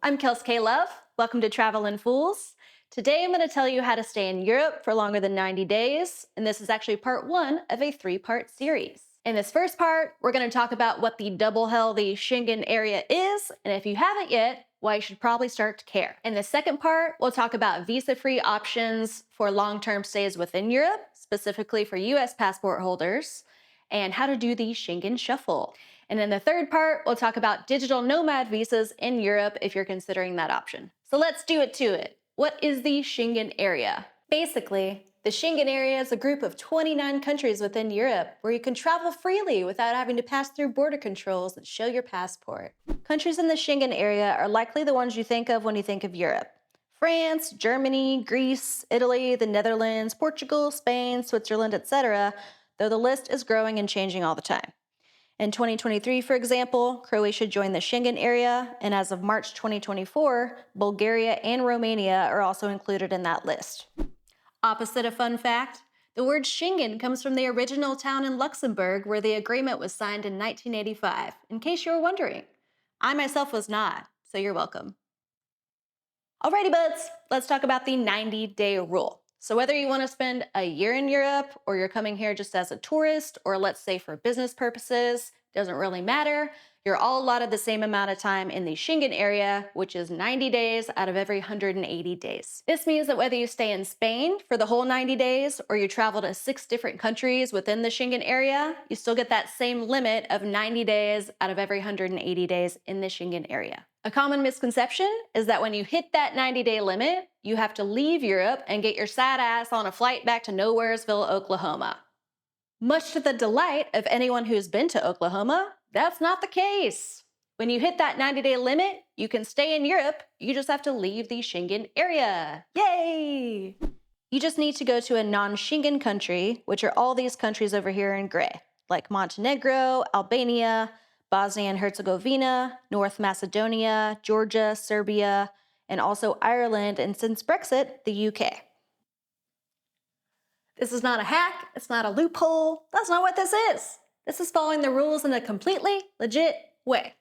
I'm Kelsey K. Love. Welcome to Travelin Fools. Today I'm going to tell you how to stay in Europe for longer than 90 days, and this is actually part one of a three-part series. In this first part, we're going to talk about what the double hell the Schengen area is, and if you haven't yet, why you should probably start to care. In the second part, we'll talk about visa-free options for long-term stays within Europe, specifically for US passport holders, and how to do the Schengen shuffle. And in the third part, we'll talk about digital nomad visas in Europe if you're considering that option. So let's do it to it. What is the Schengen area? Basically, the Schengen area is a group of 29 countries within Europe where you can travel freely without having to pass through border controls and show your passport. Countries in the Schengen area are likely the ones you think of when you think of Europe. France, Germany, Greece, Italy, the Netherlands, Portugal, Spain, Switzerland, etc., though the list is growing and changing all the time. In 2023, for example, Croatia joined the Schengen area, and as of March 2024, Bulgaria and Romania are also included in that list. Opposite a fun fact, the word Schengen comes from the original town in Luxembourg where the agreement was signed in 1985, in case you were wondering. I myself was not, so you're welcome. Alrighty buds, let's talk about the 90-day rule. So whether you want to spend a year in Europe or you're coming here just as a tourist or let's say for business purposes, doesn't really matter. You're all allotted the same amount of time in the Schengen area, which is 90 days out of every 180 days. This means that whether you stay in Spain for the whole 90 days or you travel to 6 different countries within the Schengen area, you still get that same limit of 90 days out of every 180 days in the Schengen area. A common misconception is that when you hit that 90-day limit, you have to leave Europe and get your sad ass on a flight back to Nowheresville, Oklahoma. Much to the delight of anyone who's been to Oklahoma, that's not the case. When you hit that 90-day limit, you can stay in Europe, you just have to leave the Schengen area. Yay! You just need to go to a non-Schengen country, which are all these countries over here in gray, like Montenegro, Albania, Bosnia and Herzegovina, North Macedonia, Georgia, Serbia, and also Ireland, and since Brexit, the UK. This is not a hack, it's not a loophole, that's not what this is. This is following the rules in a completely legit way.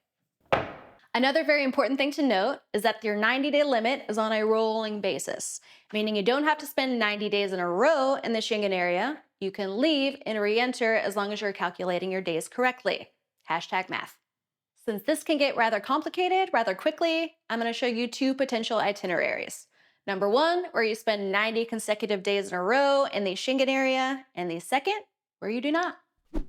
Another very important thing to note is that your 90-day limit is on a rolling basis, meaning you don't have to spend 90 days in a row in the Schengen area. You can leave and re-enter as long as you're calculating your days correctly. #math. Since this can get rather complicated rather quickly, I'm going to show you 2 potential itineraries. Number 1, where you spend 90 consecutive days in a row in the Schengen area, and the second, where you do not.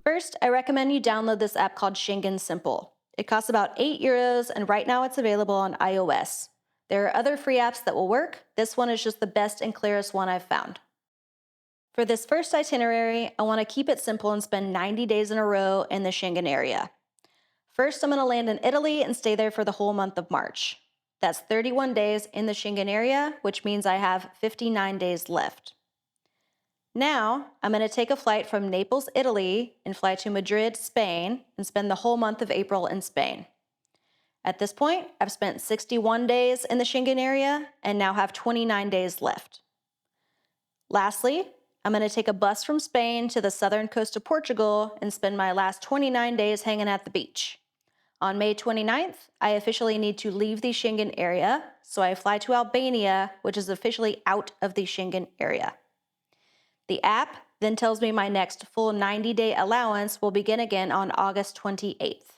First, I recommend you download this app called Schengen Simple. It costs about €8, and right now it's available on iOS. There are other free apps that will work. This one is just the best and clearest one I've found. For this first itinerary, I want to keep it simple and spend 90 days in a row in the Schengen area. First, I'm going to land in Italy and stay there for the whole month of March. That's 31 days in the Schengen area, which means I have 59 days left. Now, I'm going to take a flight from Naples, Italy, and fly to Madrid, Spain, and spend the whole month of April in Spain. At this point, I've spent 61 days in the Schengen area and now have 29 days left. Lastly, I'm going to take a bus from Spain to the southern coast of Portugal and spend my last 29 days hanging at the beach. On May 29th, I officially need to leave the Schengen area, so I fly to Albania, which is officially out of the Schengen area. The app then tells me my next full 90-day allowance will begin again on August 28th.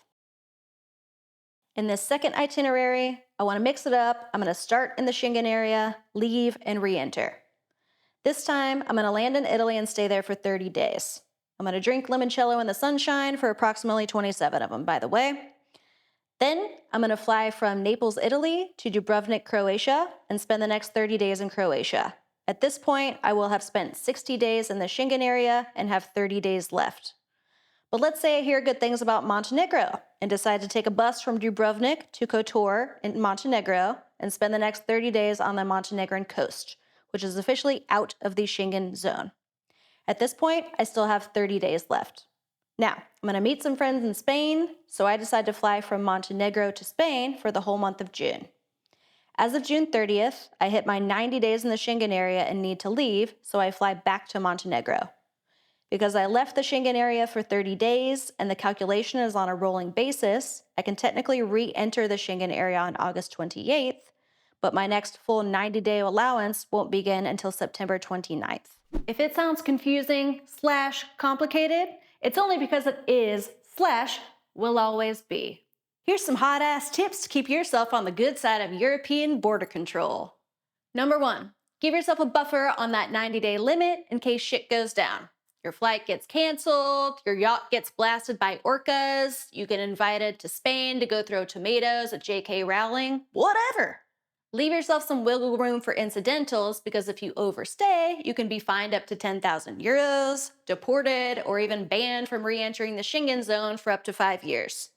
In this second itinerary, I want to mix it up. I'm going to start in the Schengen area, leave, and re-enter. This time, I'm going to land in Italy and stay there for 30 days. I'm going to drink limoncello in the sunshine for approximately 27 of them, by the way. Then, I'm going to fly from Naples, Italy to Dubrovnik, Croatia, and spend the next 30 days in Croatia. At this point, I will have spent 60 days in the Schengen area and have 30 days left. But let's say I hear good things about Montenegro and decide to take a bus from Dubrovnik to Kotor in Montenegro and spend the next 30 days on the Montenegrin coast, which is officially out of the Schengen zone. At this point, I still have 30 days left. Now, I'm going to meet some friends in Spain, so I decide to fly from Montenegro to Spain for the whole month of June. As of June 30th, I hit my 90 days in the Schengen area and need to leave, so I fly back to Montenegro. Because I left the Schengen area for 30 days and the calculation is on a rolling basis, I can technically re-enter the Schengen area on August 28th, but my next full 90-day allowance won't begin until September 29th. If it sounds confusing / complicated, it's only because it is / will always be. Here's some hot-ass tips to keep yourself on the good side of European border control. Number 1, give yourself a buffer on that 90-day limit in case shit goes down. Your flight gets canceled, your yacht gets blasted by orcas, you get invited to Spain to go throw tomatoes at J.K. Rowling, whatever. Leave yourself some wiggle room for incidentals because if you overstay, you can be fined up to 10,000 euros, deported, or even banned from re-entering the Schengen zone for up to 5 years.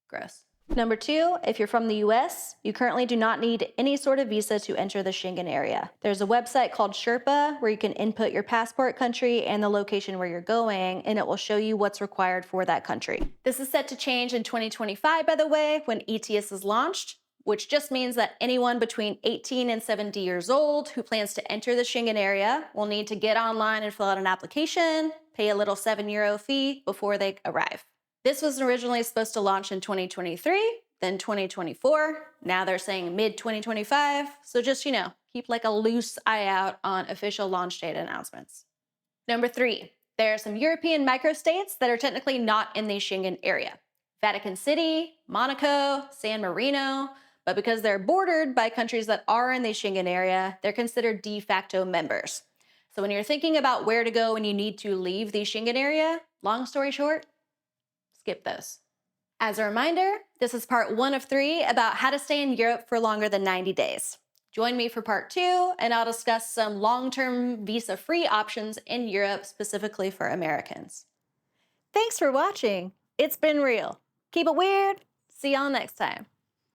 Gross. Number 2, if you're from the US, you currently do not need any sort of visa to enter the Schengen area. There's a website called Sherpa where you can input your passport country and the location where you're going, and it will show you what's required for that country. This is set to change in 2025, by the way, when ETIAS is launched, which just means that anyone between 18 and 70 years old who plans to enter the Schengen area will need to get online and fill out an application, pay a little €7 fee before they arrive. This was originally supposed to launch in 2023, then 2024. Now they're saying mid-2025. So just, keep like a loose eye out on official launch date announcements. Number 3, there are some European microstates that are technically not in the Schengen area. Vatican City, Monaco, San Marino, but because they're bordered by countries that are in the Schengen area, they're considered de facto members. So when you're thinking about where to go when you need to leave the Schengen area, long story short, skip those. As a reminder, this is part 1 of 3 about how to stay in Europe for longer than 90 days. Join me for part 2, and I'll discuss some long-term visa-free options in Europe specifically for Americans. Thanks for watching. It's been real. Keep it weird. See y'all next time.